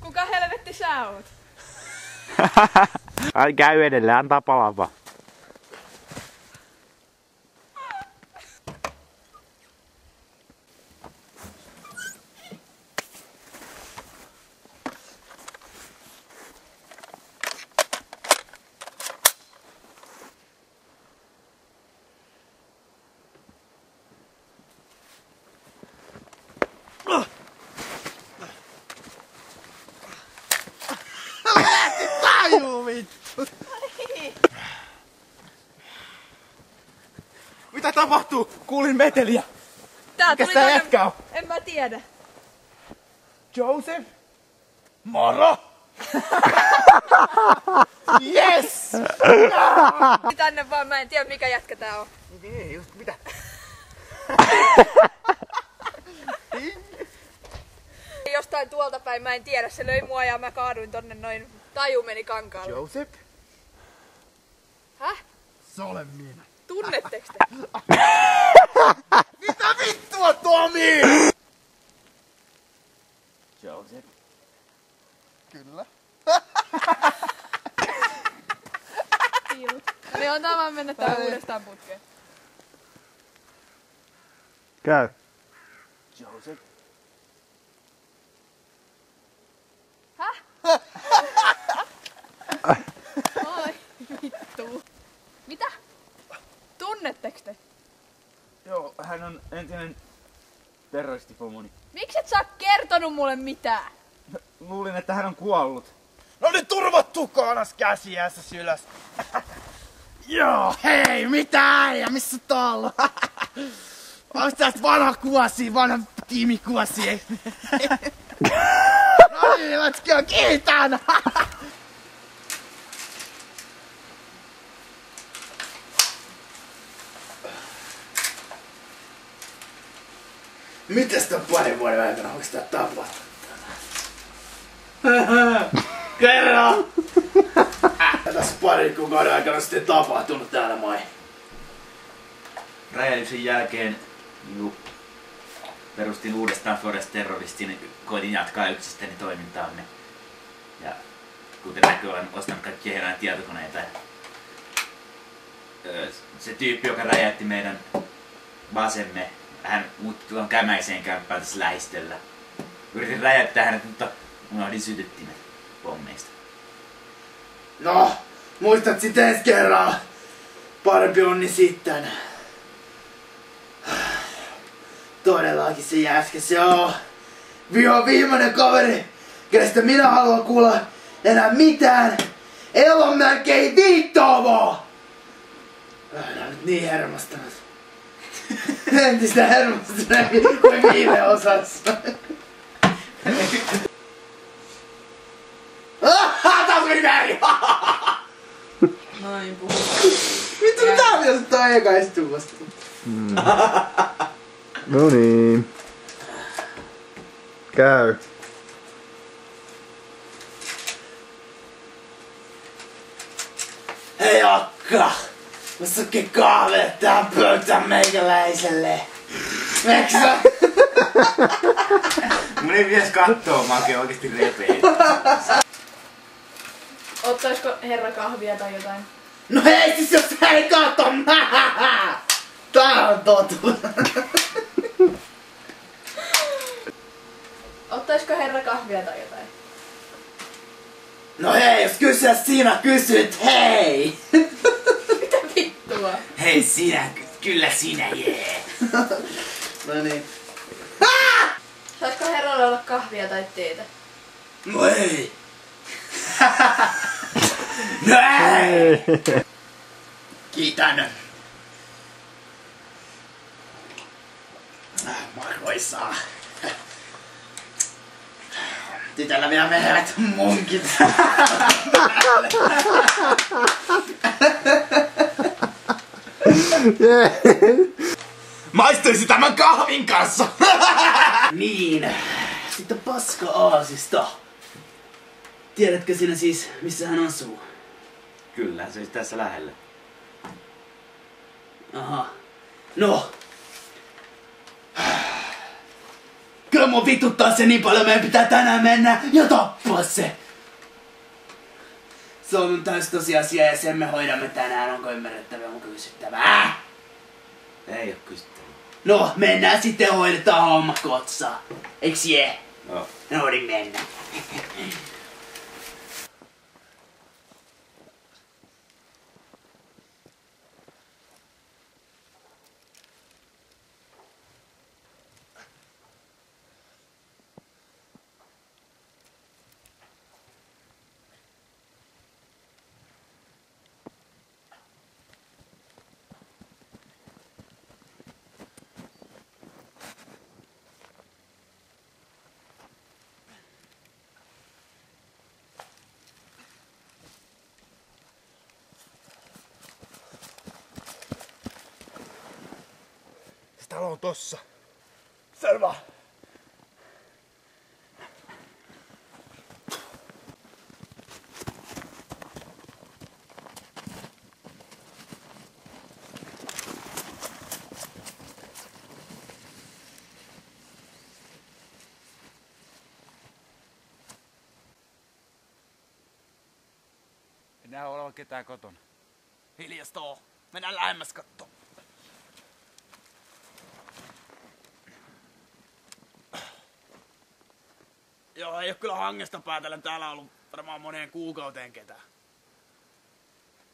Kuka helvetti sä oot? Ai käy edelleen, antaa palaa vaan. Mitä tapahtuu? Kuulin meteliä. Tää Mikäs tuli tää tänne... jätkä on? En mä tiedä. Joseph? Moro? Yes! Tänne vaan, mä en tiedä mikä jätkä tää on. Niin, just mitä? Jostain tuolta päin, mä en tiedä. Se löi mua ja mä kaaduin tonne noin. Taju meni kankaalle. Joseph? Häh? Se olen minä. Tunnetteks te? Mitä vittua, Tomi? Joseph? Kyllä. Niin on vaan mennä tää uudestaan putkeen. Käy. Joseph? Häh? Oi, vittu. Mitä? Tunnetteks te? Joo, hän on entinen terroristipomoni. Miksi et sä oo kertonut mulle mitään? Luulin, että hän on kuollut. No niin, turvat tukonas käsiässä ylös. Joo, hei, mitä äijä, missä sä oot ollut? Onks tästä vanha kuosi, vanha tiimikuosi? No niin, let's go, kiitän! Mites tän parin vuoden aikana, onks tää tapahtunut? Kerran! Tässä parin kuukauden aikana sitten tapahtunut täällä moi. Räjähdyksen jälkeen perustin uudestaan Forest-terroristin, koitin jatkaa yksistäni toimintaamme. Ja kuten näkyy, olen ostanut kaikkia heidän tietokoneita. Se tyyppi, joka räjäytti meidän basemme, hän muuttui tuon kämäiseen kämppään tässä lähistöllä. Yritin räjäyttää hänet, mutta unohdin sytyttimet pommeista. No, muistat sit ensi kerralla. Parempi onni sitten. Todellakin se jäskä, se on viimeinen kaveri, kenestä minä haluan kuulla enää mitään. Elonmerkkei viittoavaa! Mä oon nyt niin hermostunut. Entistä hermostuneempi kuin viime osassa. Taas meni väärin! Noin puhuu. Vittu, mitä on vielä tää eka istuu vasta? No niin. Käy. Hei akka! Mä sukkin kahville tähän pöytään meikäläiselle. Meksä? Moni mies kattoo, mä oikein oikeesti repeen. Ottaisko herra kahvia tai jotain? No hei siis jos hän ei katso! Tää on totuus. Ottaisko herra kahvia tai jotain? No hei, jos kysyä sinä kysyt, hei! Mitä vittua? Hei sinä, kyllä sinä jee. No niin. Saisiko herralle olla kahvia tai teetä? No ei! No ei! Kiitän. Makoisaa. Tytöllä vielä menevät munkit. Maistuisi tämän kahvin kanssa! Niin. Sitten paska-aasista. Tiedätkö sinä siis, missä hän asuu? Kyllä, se olisi tässä lähellä. Aha. No. Kyllä mua vituttaa se niin paljon, meidän pitää tänään mennä ja tappaa se. Se on täys tosiasia ja sen me hoidamme tänään. Onko ymmärrettävää, onko kysyttävää? Ei oo kysyttävää. No, mennään sitten hoidetaan homma kotsaa. Eiks jee? Joo. No niin, mennään. Se talo on tossa. Selvä. Ei näy olevan ketään kotona. Hiljasta oo. Mennään lähemmäs kattoo. Joo, ei oo kyllä hangesta päätellen. Täällä on ollut varmaan moneen kuukauteen ketään.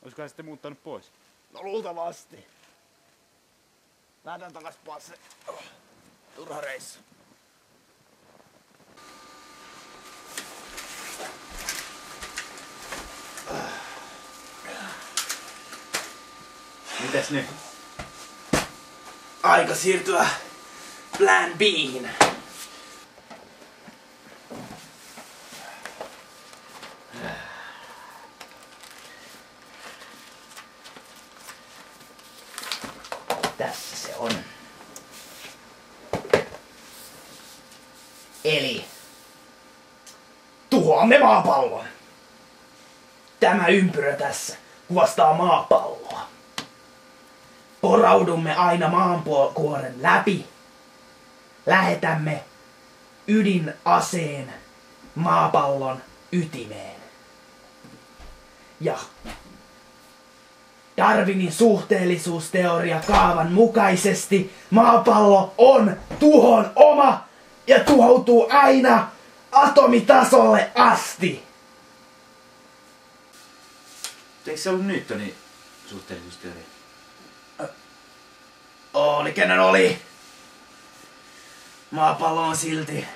Olisiko hän sitten muuttanut pois? No luultavasti. Lähdetään takas Pase. Turha reissu. Mitäs nyt? Aika siirtyä Plan B:hin. Tässä se on. Eli tuhoamme maapallon. Tämä ympyrä tässä kuvastaa maapalloa. Poraudumme aina maankuoren läpi. Lähetämme ydinaseen maapallon ytimeen. Ja Darwinin suhteellisuusteoria kaavan mukaisesti maapallo on tuhon oma ja tuhoutuu aina atomitasolle asti. Eikö se ollut Newtonin suhteellisuusteoria? Oli kenen oli. Maapallo on silti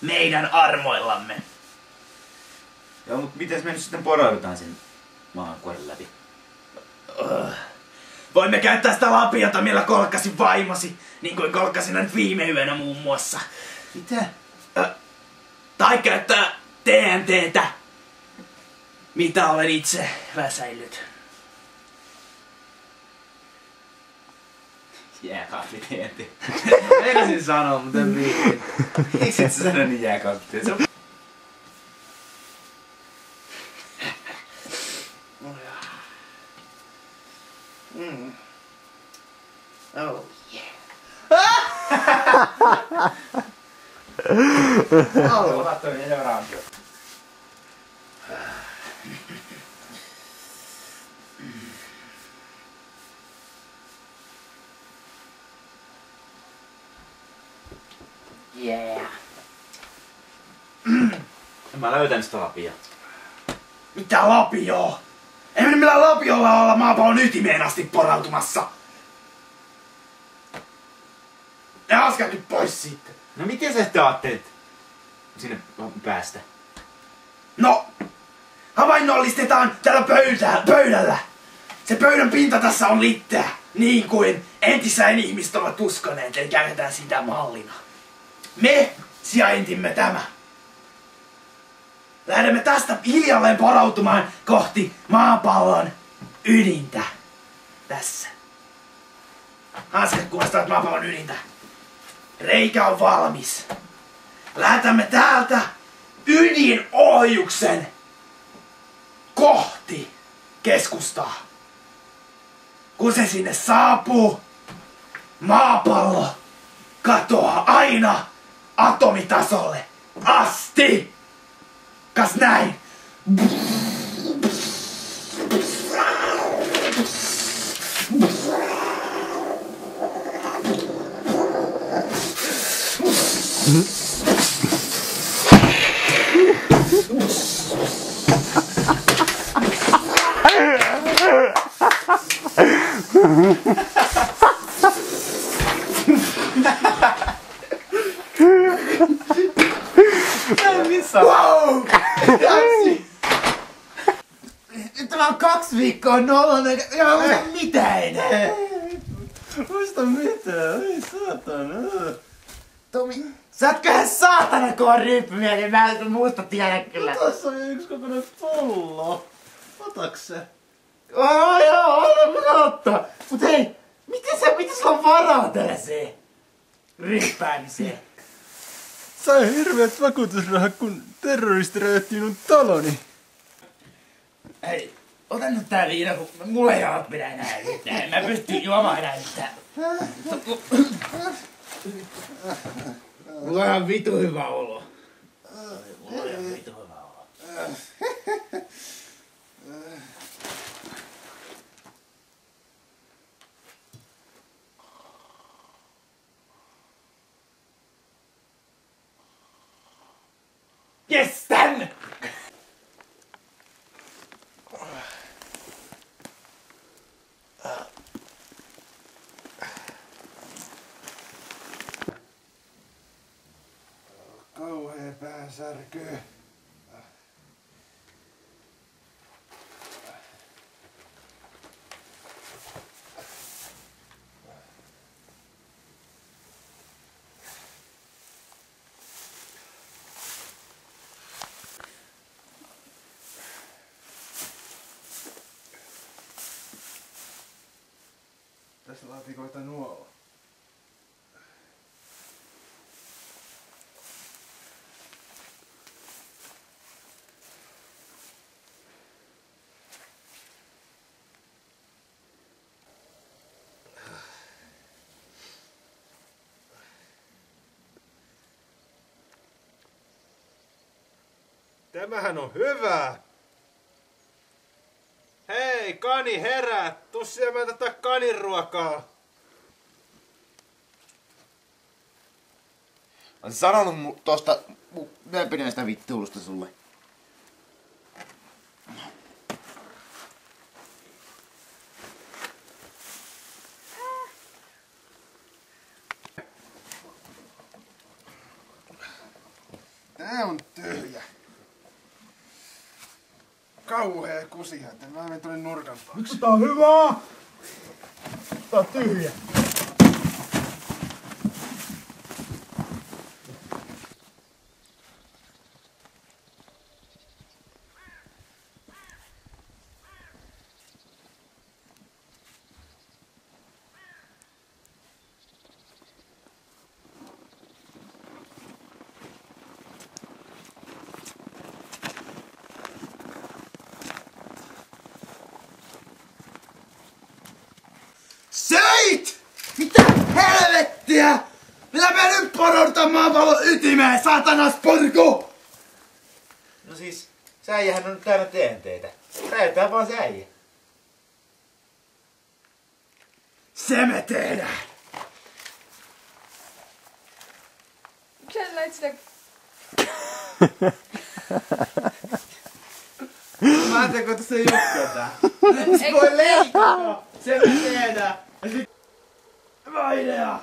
meidän armoillamme. Joo, mutta miten me nyt sitten poraudutaan sen maankuoren läpi? Voimme käyttää sitä lapiota, millä kolkkasin vaimosi, niin kuin kolkkasin nyt viime yönä muun muassa. Mitä? Tai käyttää TNTtä, mitä olen itse väsäillyt. Jääkaappi TNT. Meinasin sanoa, mutta en viitin. Miksi et sä sano niin jääkaappi? Se on... Oh yeah. Katsoin seuraan. Yeah. Mä löytän sitä lapia. Mitä lapioa? Ei me millään lapiolla olla maapallon ytimeen asti porautumassa. Ja askeltu pois siitä. No miten sä sitten ajattelit sinne päästä? No, havainnollistetaan tällä pöydällä. Se pöydän pinta tässä on litteä, niin kuin entisajan ihmiset ovat uskoneet, eli käytetään sitä mallina. Me sijaintimme tämä. Lähdemme tästä hiljalleen porautumaan kohti maapallon ydintä. Tässä. Hanskat kuvastavat maapallon ydintä. Reikä on valmis. Lähetämme täältä ydinohjuksen kohti keskustaa. Kun se sinne saapuu, maapallo katoaa aina atomitasolle asti. Kas näin. Wow! Tämä on 2 viikkoa nollainen, ja muista mitään enää. Muista mitään, ei saatana. Tomi, sä etköhän saatana kova ryyppymieli, niin mä en muista tiedä kyllä. Tässä on yksi kokoinen pullo. Otaks se? Joo, totta. Mut hei, miten sulla on varaa tällaiseen ryppäämiseen? Sai hirveet vakuutusrahat, kun terroristi räjähti minun taloni. Hei, ota nyt tää viina, kun mulla ei ole pidä enää mitään. Mä pystyn juomaan enää mitään. Mulla on ihan vitu hyvä olo. Mulla on ihan vitu hyvä olo. Yes, tänne! Kauhea päänsärky. Tässä laatikoita nuolla. Tämähän on hyvä! Hei, kani herää! Tuu syömään tätä kaninruokaa! Olet sanonut tosta myöpinäistä vittuulusta sulle. Tää on tyhjä. Kauhea kusihätä. Mä menen tonne nurkan taakse. Miksi tää on hyvä? Tää on tyhjä. Söit! Mitä helvettiä? Minä menen nyt porotaan maapallon ytimeen, satanas porku! No siis, se äijähän on nyt täynnä TNTtä. Räjätään vaan se äijä. Se me tehdään! Miksi sä lähit sitä... Mä ajattelin, että se ei ole tää. Voi leikata! Se me tehdään! Ja sit... Hyvä idea!